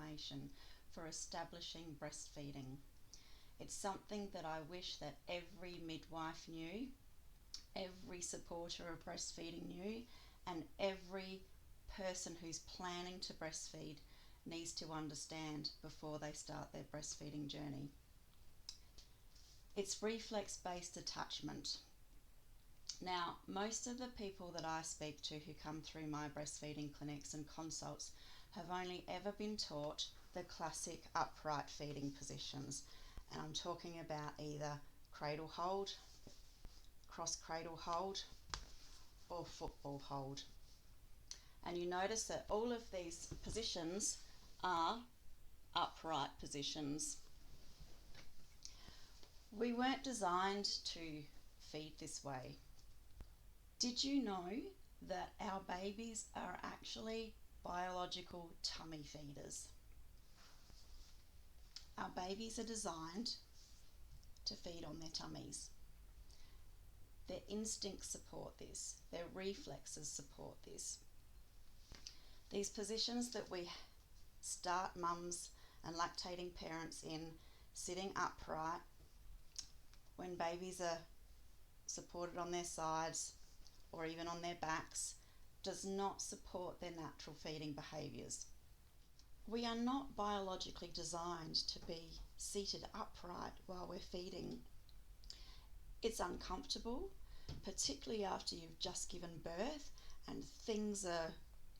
information for establishing breastfeeding. It's something that I wish that every midwife knew, every supporter of breastfeeding knew, and every person who's planning to breastfeed needs to understand before they start their breastfeeding journey. It's reflex-based attachment. Now, most of the people that I speak to who come through my breastfeeding clinics and consults have only ever been taught the classic upright feeding positions, and I'm talking about either cradle hold, cross cradle hold, or football hold. And you notice that all of these positions are upright positions. We weren't designed to feed this way. Did you know that our babies are actually biological tummy feeders? Our babies are designed to feed on their tummies. Their instincts support this. Their reflexes support this. These positions that we start mums and lactating parents in, sitting upright, when babies are supported on their sides or even on their backs, does not support their natural feeding behaviours. We are not biologically designed to be seated upright while we're feeding. It's uncomfortable, particularly after you've just given birth and things are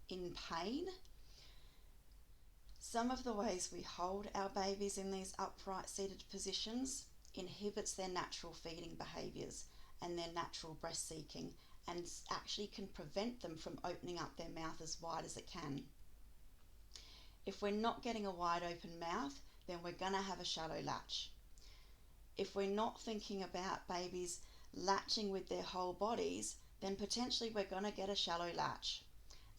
in pain. Some of the ways we hold our babies in these upright seated positions inhibits their natural feeding behaviours and their natural breast seeking, and actually can prevent them from opening up their mouth as wide as it can. If we're not getting a wide open mouth, then we're going to have a shallow latch. If we're not thinking about babies latching with their whole bodies, then potentially we're going to get a shallow latch.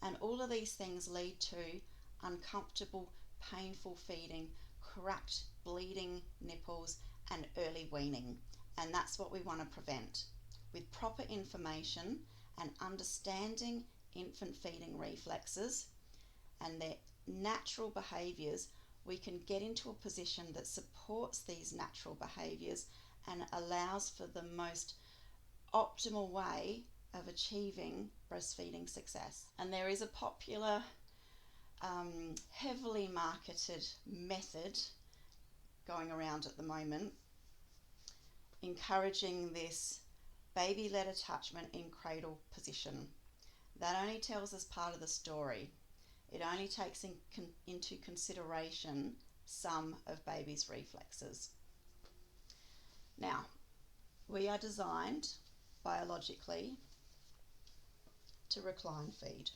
And all of these things lead to uncomfortable, painful feeding, cracked, bleeding nipples, and early weaning. And that's what we want to prevent. With proper information and understanding infant feeding reflexes and their natural behaviours, we can get into a position that supports these natural behaviours and allows for the most optimal way of achieving breastfeeding success. And there is a popular, heavily marketed method going around at the moment encouraging this baby-led attachment in cradle position. That only tells us part of the story. It only takes into consideration some of baby's reflexes. Now, we are designed biologically to recline feed.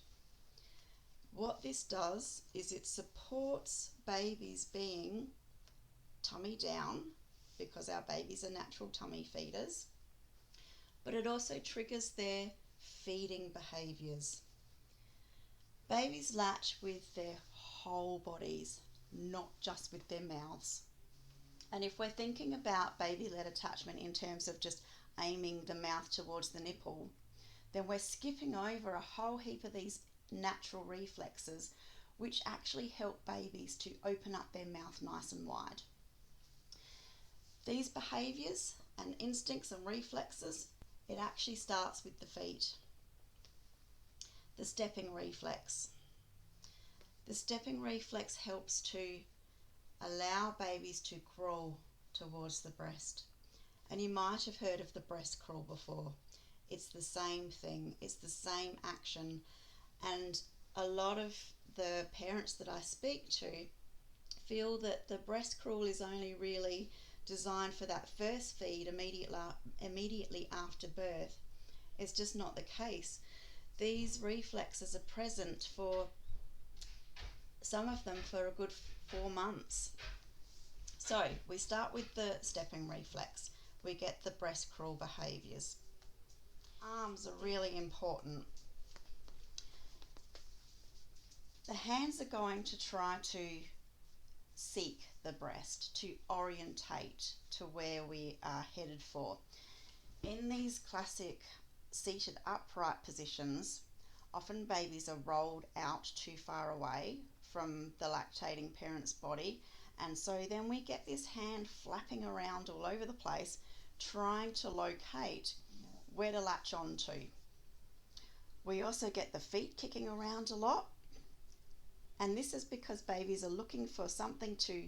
What this does is it supports babies being tummy down, because our babies are natural tummy feeders, but it also triggers their feeding behaviours. Babies latch with their whole bodies, not just with their mouths. And if we're thinking about baby-led attachment in terms of just aiming the mouth towards the nipple, then we're skipping over a whole heap of these natural reflexes which actually help babies to open up their mouth nice and wide. These behaviours and instincts and reflexes, it actually starts with the feet. The stepping reflex. The stepping reflex helps to allow babies to crawl towards the breast. And you might have heard of the breast crawl before. It's the same thing, it's the same action. And a lot of the parents that I speak to feel that the breast crawl is only really designed for that first feed immediately after birth. It's just not the case. These reflexes are present for some of them for a good 4 months. So we start with the stepping reflex. We get the breast crawl behaviours. Arms are really important. The hands are going to try to seek the breast, to orientate to where we are headed for. In these classic seated upright positions, often babies are rolled out too far away from the lactating parent's body, and so then we get this hand flapping around all over the place trying to locate where to latch onto. We also get the feet kicking around a lot, and this is because babies are looking for something to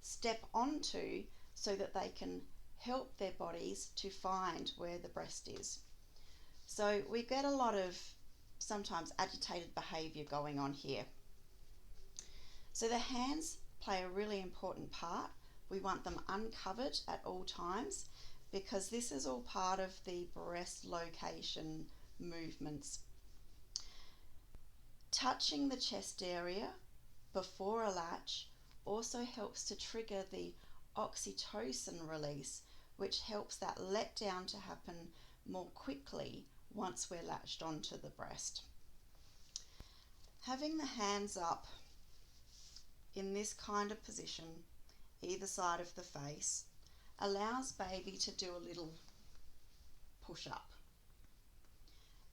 step onto so that they can help their bodies to find where the breast is. So we get a lot of sometimes agitated behaviour going on here. So the hands play a really important part. We want them uncovered at all times because this is all part of the breast location movements. Touching the chest area before a latch also helps to trigger the oxytocin release, which helps that let down to happen more quickly once we're latched onto the breast. Having the hands up in this kind of position, either side of the face, allows baby to do a little push up.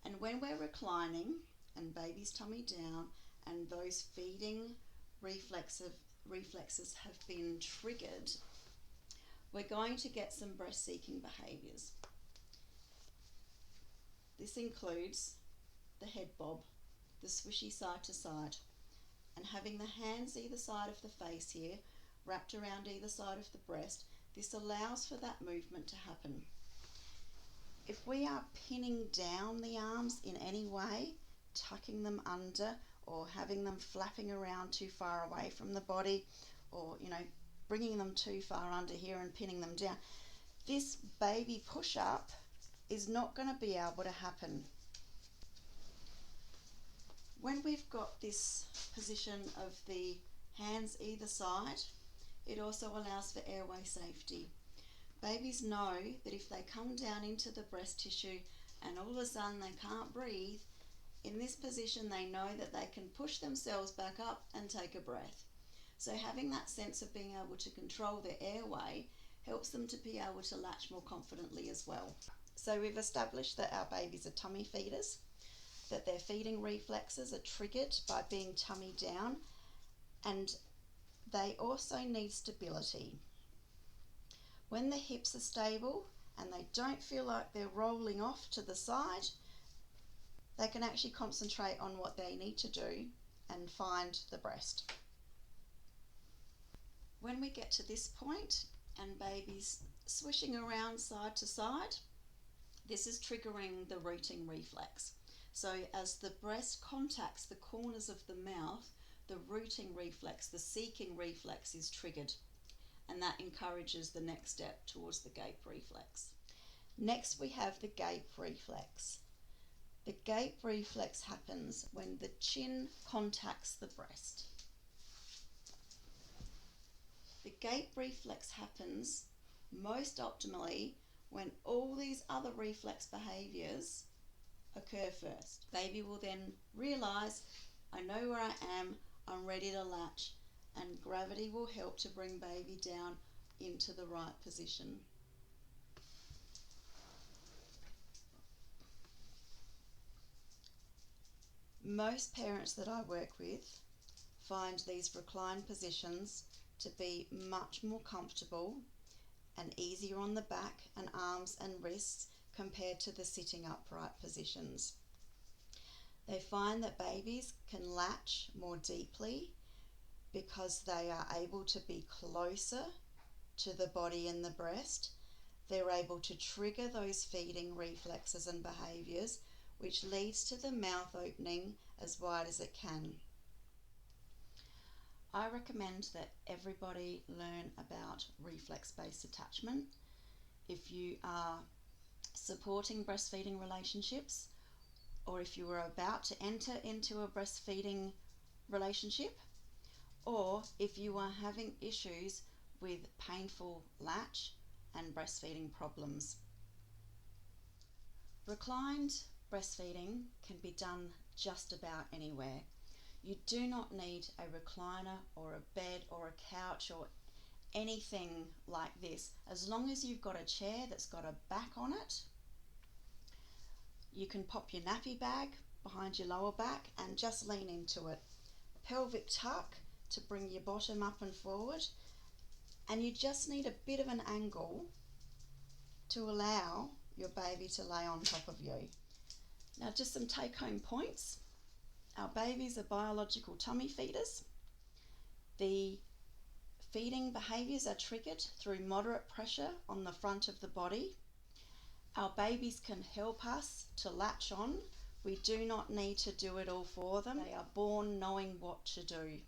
And when we're reclining and baby's tummy down and those feeding reflexes have been triggered, we're going to get some breast seeking behaviours. This includes the head bob, the swishy side to side, and having the hands either side of the face here, wrapped around either side of the breast. This allows for that movement to happen. If we are pinning down the arms in any way, tucking them under or having them flapping around too far away from the body, or bringing them too far under here and pinning them down, this baby push-up is not going to be able to happen. When we've got this position of the hands either side, it also allows for airway safety. Babies know that if they come down into the breast tissue and all of a sudden they can't breathe, in this position they know that they can push themselves back up and take a breath. So having that sense of being able to control their airway helps them to be able to latch more confidently as well. So we've established that our babies are tummy feeders, that their feeding reflexes are triggered by being tummy down, and they also need stability. When the hips are stable and they don't feel like they're rolling off to the side, they can actually concentrate on what they need to do and find the breast. When we get to this point and baby's swishing around side to side, this is triggering the rooting reflex. So as the breast contacts the corners of the mouth, the rooting reflex, the seeking reflex, is triggered, and that encourages the next step towards the gape reflex. Next we have the gape reflex. The gape reflex happens when the chin contacts the breast. The gape reflex happens most optimally when all these other reflex behaviours occur first. Baby will then realise, I know where I am, I'm ready to latch, and gravity will help to bring baby down into the right position. Most parents that I work with find these reclined positions to be much more comfortable and easier on the back and arms and wrists compared to the sitting upright positions. They find that babies can latch more deeply because they are able to be closer to the body and the breast. They're able to trigger those feeding reflexes and behaviours, which leads to the mouth opening as wide as it can. I recommend that everybody learn about reflex-based attachment. If you are supporting breastfeeding relationships, or if you are about to enter into a breastfeeding relationship, or if you are having issues with painful latch and breastfeeding problems. Reclined breastfeeding can be done just about anywhere. You do not need a recliner or a bed or a couch or anything like this. As long as you've got a chair that's got a back on it, you can pop your nappy bag behind your lower back and just lean into it. pelvic tuck to bring your bottom up and forward, and you just need a bit of an angle to allow your baby to lay on top of you. Now just some take-home points. Our babies are biological tummy feeders. The feeding behaviours are triggered through moderate pressure on the front of the body. Our babies can help us to latch on. We do not need to do it all for them. They are born knowing what to do.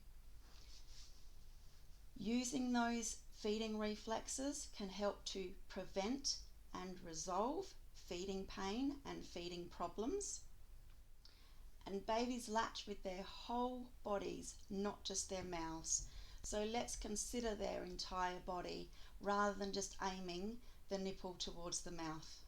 Using those feeding reflexes can help to prevent and resolve feeding pain and feeding problems. And babies latch with their whole bodies, not just their mouths. So let's consider their entire body rather than just aiming the nipple towards the mouth.